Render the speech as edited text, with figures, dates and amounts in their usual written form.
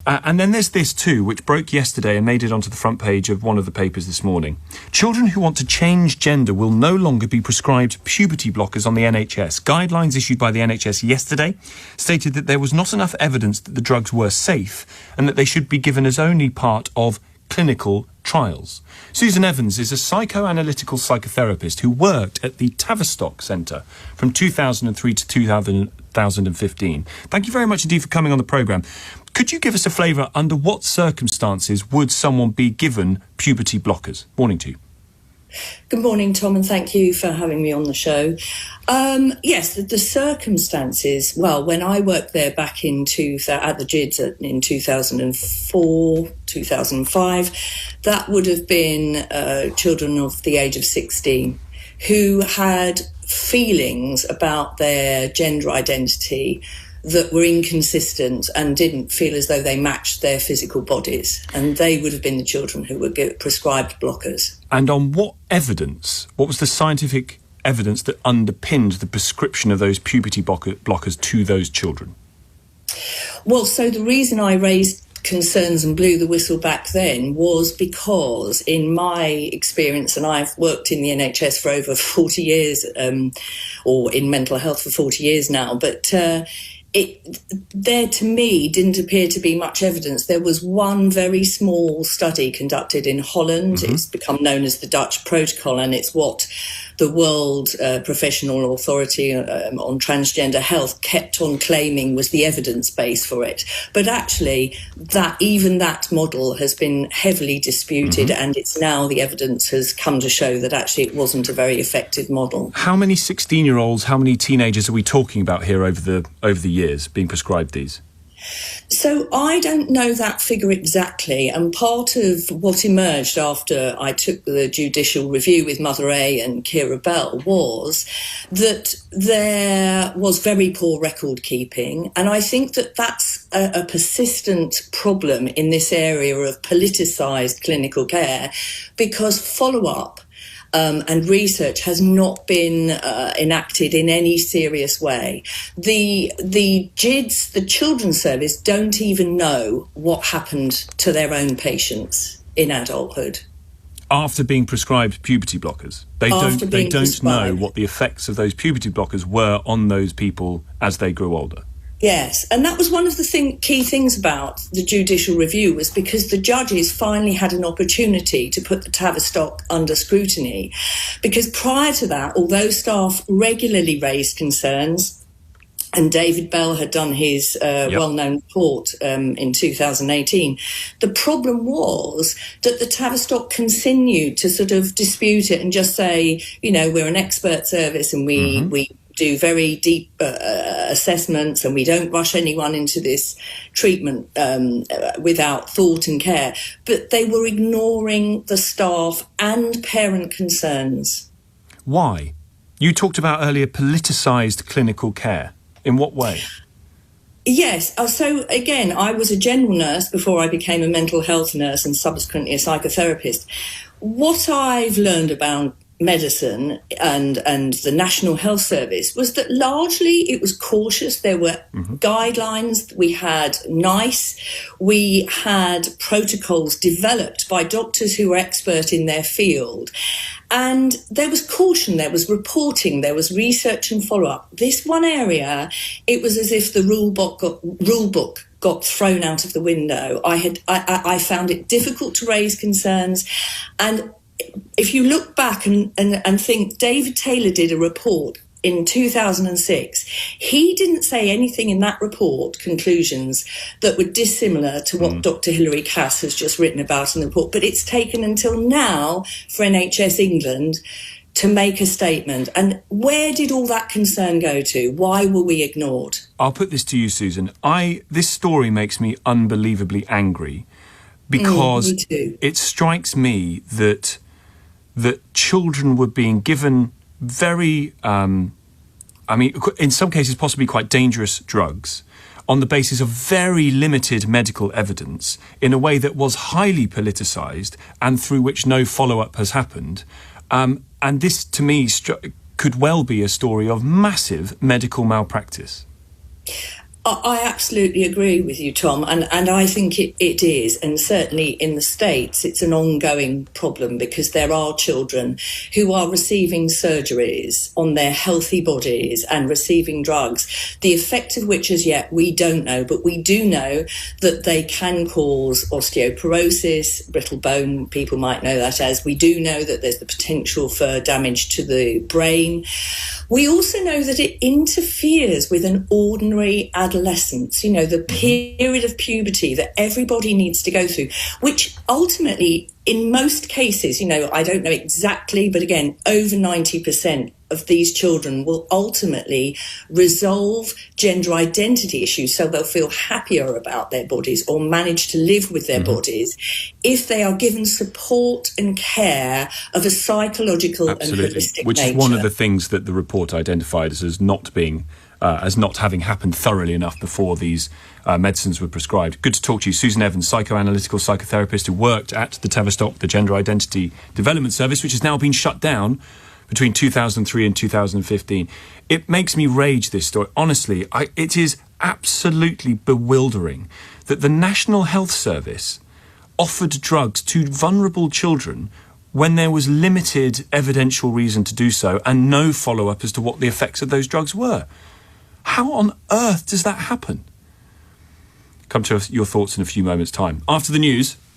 And then there's this too, which broke yesterday and made it onto the front page of one of the papers this morning. Children who want to change gender will no longer be prescribed puberty blockers on the NHS. Guidelines issued by the NHS yesterday stated that there was not enough evidence that the drugs were safe and that they should be given as only part of clinical trials. Susan Evans is a psychoanalytical psychotherapist who worked at the Tavistock Centre from 2003 to 2015. Thank you very much indeed for coming on the programme. Could you give us a flavour under what circumstances would someone be given puberty blockers? Morning to you. Good morning, Tom, and thank you for having me on the show. Yes, the circumstances, well, when I worked there back at the GIDS in 2004, 2005, that would have been children of the age of 16 who had feelings about their gender identity that were inconsistent and didn't feel as though they matched their physical bodies. And they would have been the children who were prescribed blockers. And on what evidence, what was the scientific evidence that underpinned the prescription of those puberty blockers to those children? Well, so the reason I raised concerns and blew the whistle back then was because in my experience, and I've worked in the NHS for over 40 years, or in mental health for 40 years now, but there to me didn't appear to be much evidence. There was one very small study conducted in Holland. It's become known as the Dutch protocol, and it's what the World Professional Authority on Transgender Health kept on claiming was the evidence base for it. But actually, that model has been heavily disputed, and it's now the evidence has come to show that actually it wasn't a very effective model. How many 16-year-olds, how many teenagers are we talking about here over the years being prescribed these? So I don't know that figure exactly, and part of what emerged after I took the judicial review with Mother A and Kira Bell was that there was very poor record keeping, and I think that that's a persistent problem in this area of politicised clinical care, because follow-up and research has not been enacted in any serious way. The GIDS, the Children's Service, don't even know what happened to their own patients in adulthood. After being prescribed puberty blockers, they don't know what the effects of those puberty blockers were on those people as they grew older. Yes, and that was one of the key things about the judicial review, was because the judges finally had an opportunity to put the Tavistock under scrutiny. Because prior to that, although staff regularly raised concerns, and David Bell had done his well-known report in 2018, the problem was that the Tavistock continued to sort of dispute it and just say, we're an expert service and we do very deep assessments, and we don't rush anyone into this treatment without thought and care. But they were ignoring the staff and parent concerns. Why? You talked about earlier politicised clinical care. In what way? Yes. So again, I was a general nurse before I became a mental health nurse and subsequently a psychotherapist. What I've learned about medicine and the National Health Service was that largely it was cautious. There were guidelines. We had NICE. We had protocols developed by doctors who were expert in their field. And there was caution, there was reporting, there was research and follow-up. This one area, it was as if the rule book got thrown out of the window. I found it difficult to raise concerns. And if you look back and think, David Taylor did a report in 2006. He didn't say anything in that report, conclusions, that were dissimilar to what Dr. Hilary Cass has just written about in the report. But it's taken until now for NHS England to make a statement. And where did all that concern go to? Why were we ignored? I'll put this to you, Susan. This story makes me unbelievably angry because it strikes me that children were being given very, in some cases possibly quite dangerous drugs on the basis of very limited medical evidence in a way that was highly politicised and through which no follow-up has happened. And this, to me, could well be a story of massive medical malpractice. I absolutely agree with you, Tom, and I think it is. And certainly in the States, it's an ongoing problem because there are children who are receiving surgeries on their healthy bodies and receiving drugs, the effect of which as yet we don't know, but we do know that they can cause osteoporosis, brittle bone, people might know that as. We do know that there's the potential for damage to the brain. We also know that it interferes with an ordinary adolescence, the period of puberty that everybody needs to go through, which ultimately, in most cases, I don't know exactly, but again, over 90% of these children will ultimately resolve gender identity issues, so they'll feel happier about their bodies or manage to live with their bodies if they are given support and care of a psychological and holistic Which nature. is one of the things that the report identified as not having happened thoroughly enough before these medicines were prescribed. Good to talk to you. Susan Evans, psychoanalytical psychotherapist who worked at the Tavistock, the Gender Identity Development Service, which has now been shut down between 2003 and 2015. It makes me rage, this story. Honestly, it is absolutely bewildering that the National Health Service offered drugs to vulnerable children when there was limited evidential reason to do so and no follow-up as to what the effects of those drugs were. How on earth does that happen? Come to your thoughts in a few moments' time. After the news,